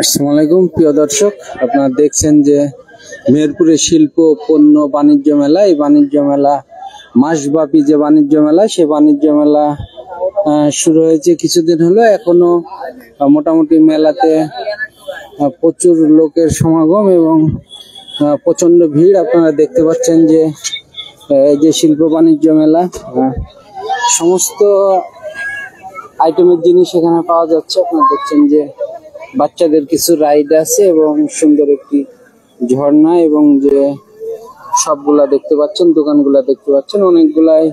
আসসালামু আলাইকুম প্রিয় দর্শক, আপনারা দেখছেন যে মেহেরপুরে শিল্প পণ্য বাণিজ্য মেলা। এই বাণিজ্য মেলা মাসব্যাপী যে বাণিজ্য মেলা, সে বাণিজ্য মেলা শুরু হয়েছে কিছুদিন হলো। এখনো মোটামুটি মেলাতে প্রচুর লোকের সমাগম এবং প্রচন্ড ভিড়। আপনারা দেখতে পাচ্ছেন যে এই যে শিল্প বাণিজ্য মেলা, সমস্ত আইটেমের জিনিস এখানে পাওয়া যাচ্ছে। আপনারা দেখছেন যে বাচ্চাদের কিছু রাইড আছে এবং সুন্দর একটি ঝর্ণা, এবং যে সবগুলা দেখতে পাচ্ছেন, দোকানগুলা দেখতে পাচ্ছেন, অনেকগুলাই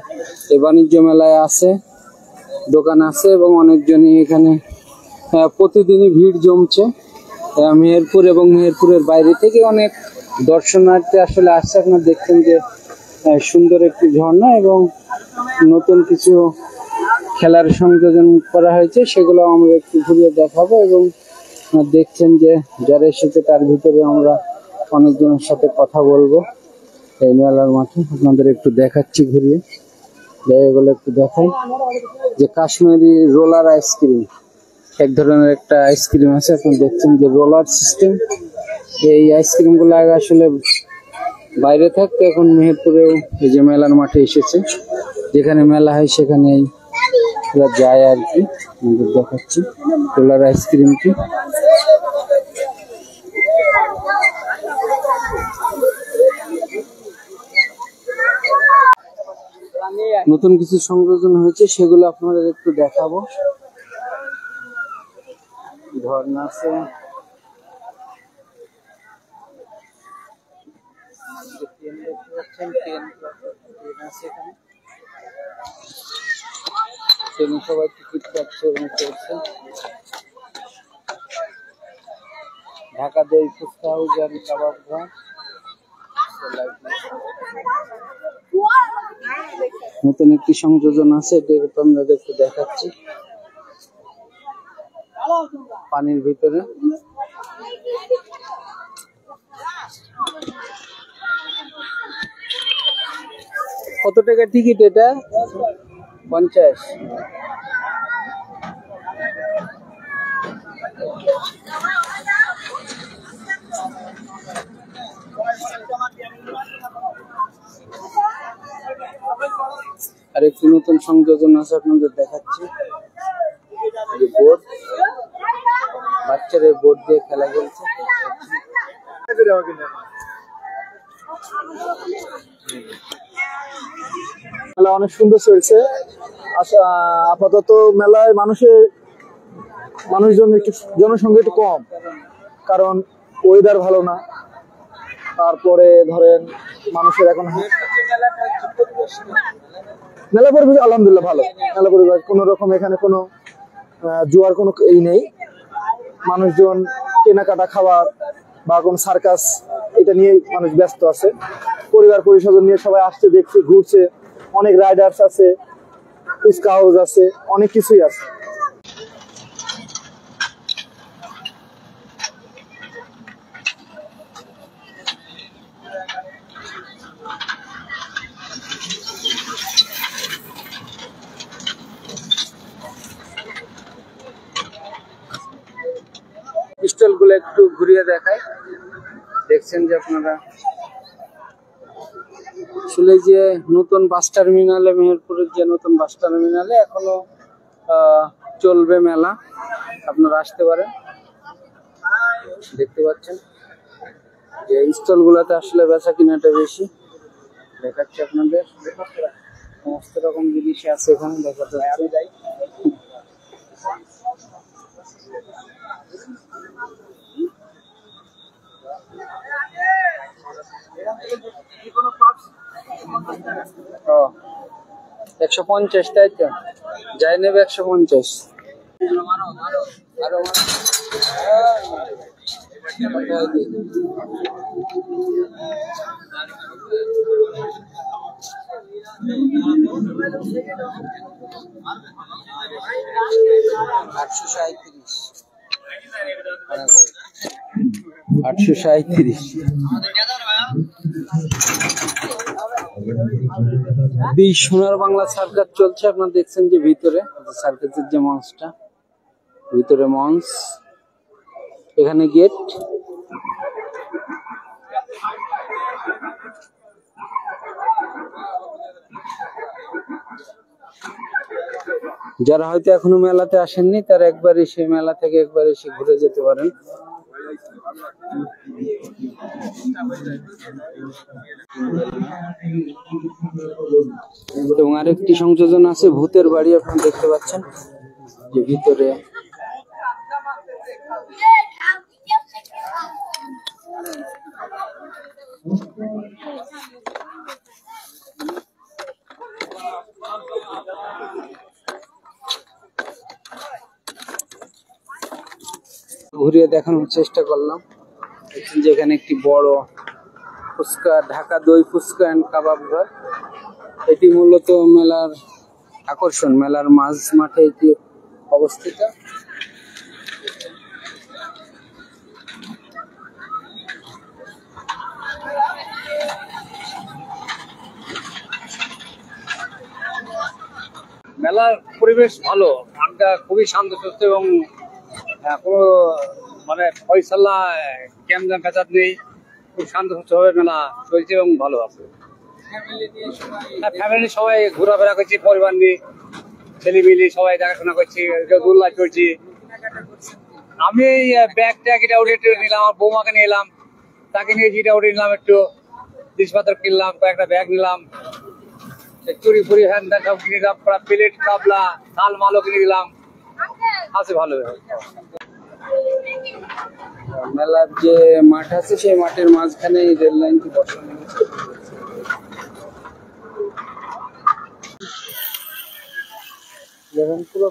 এই বাণিজ্য মেলায় আছে, দোকান আছে এবং অনেকজনই এখানে প্রতিদিনই ভিড় জমছে। মেহেরপুর এবং মেহেরপুরের বাইরে থেকে অনেক দর্শনার্থী আসলে আসছে। আপনারা দেখছেন যে সুন্দর একটি ঝর্ণা এবং নতুন কিছু খেলার সংযোজন করা হয়েছে, সেগুলো আমরা একটু ঘুরিয়ে দেখাবো। এবং দেখছেন যে যারা এসেছে তার ভিতরে আমরা অনেকজনের সাথে কথা বলবো। এই মেলার মাঠে আপনাদের একটু দেখাচ্ছি ঘুরিয়ে, জায়গাগুলো একটু দেখাই। যে কাশ্মীরি রোলার আইসক্রিম, এক ধরনের একটা আইসক্রিম আছে, আপনারা দেখছেন যে রোলার সিস্টেম। এই আইসক্রিম গুলো আগে আসলে বাইরে থাকতো, এখন মেহেরপুরেও এই যে মেলার মাঠে এসেছে। যেখানে মেলা হয় সেখানে যায় আর কি। আপনাদের দেখাচ্ছি রোলার আইসক্রিমটি। নতুন কিছু সংযোজন হয়েছে, সেগুলো আপনাদের একটু দেখাবো। ঝর্ণা আছে, সবাই টিকিট কাটছে এবং চলছে। ঢাকা দই ফুচকা হাউস আর কাবাব ঘর। নতুন একটি সংযোজন আছে, এটা আপনাদের একটু দেখাচ্ছি। পানির ভিতরে কত টাকা টিকিট? এটা 50। আর একটি নতুন সংযোজন আছে, আপনাদের দেখাচ্ছি। বোর্ড, বাচ্চাদের বোর্ড দিয়ে খেলা খেলছে। মেলা অনেক সুন্দর চলছে। আপাতত মেলায় মানুষজন একটু জনসংখ্যা একটু কম, কারণ ওয়েদার ভালো না। তারপরে ধরেন মানুষের এখন মেলা পরিবেশ আলহামদুলিল্লাহ ভালো। মেলা পরিবেশ কোনো রকম এখানে কোনো জোয়ার কোনো এই নেই। মানুষজন কেনাকাটা, খাবার বা কোনো সার্কাস, এটা নিয়ে মানুষ ব্যস্ত আছে। পরিবার পরিষদ নিয়ে সবাই আসছে, দেখছে, ঘুরছে। অনেক রাইডার্স আছে, ফুচকা হাউস আছে, অনেক কিছুই আছে। স্টল গুলো একটু ঘুরিয়ে দেখাই। দেখছেন যে আপনারা আসলে যে নতুন বাস টার্মিনালে, মেহেরপুরের যে নতুন বাস টার্মিনালে এখনো চলবে মেলা। আপনারা আসতে পারেন। দেখতে পাচ্ছেন যে স্টল গুলাতে আসলে বেচা কিনাটা বেশি। দেখাচ্ছি আপনাদের, সমস্ত রকম জিনিস আছে এখানে দেখা যাচ্ছে। ও 150, তাই তো? যাই নেবে 150। আরো 837। সোনার বাংলা সার্কাস চলছে। আপনারা দেখছেন যে ভিতরে সার্কাসের যে মঞ্চটা, ভিতরে মঞ্চ এখানে গেট। যারা হয়তো এখনো মেলাতে আসেননি তারা একবার এসে মেলা থেকে একবার এসে ঘুরে যেতে পারেন। এবং আরেকটি সংযোজন আছে ভূতের বাড়ি, আপনারা দেখতে পাচ্ছেন যে ভিতরে ঘুরিয়ে দেখানোর চেষ্টা করলাম। যেখানে একটি বড় ফুচকা, ঢাকা দই ফুচকা এন্ড কাবাব ঘর। এটি মূলত মেলার আকর্ষণ, মেলার মাঝ মাঠে এটি অবস্থিত। মেলার পরিবেশ ভালো, মাঠটা খুবই শান্তশিষ্ট এবং কোনো মানে ফয়সালা ক্যামজাম ফ্যাসাদ নেই, খুব শান্তশিষ্টভাবে মেলা চলছে এবং ভালো আছে। ফ্যামিলি সবাই ঘোরাফেরা করছি, পরিবার নিয়ে ছেলে মিলি সবাই দেখাশোনা করছি, দোল্লা চড়ছি। আমি এই ব্যাগ ট্যাগ এটা উঠে নিলাম, আমার বৌমাকে নিয়ে এলাম, তাকে নিয়ে যেটা উঠে নিলাম, একটু জিনিসপত্র কিনলাম, কয়েকটা ব্যাগ নিলাম, চুরি ফুরি হ্যান ত্যান সব কিনে দিলাম, প্লেট কাপলা থাল মালও কিনে দিলাম, আছে ভালো। মেলার যে মাঠ আছে সেই মাঠের মাঝখানে এই রেল লাইনটি বসানো হয়েছে। পুরো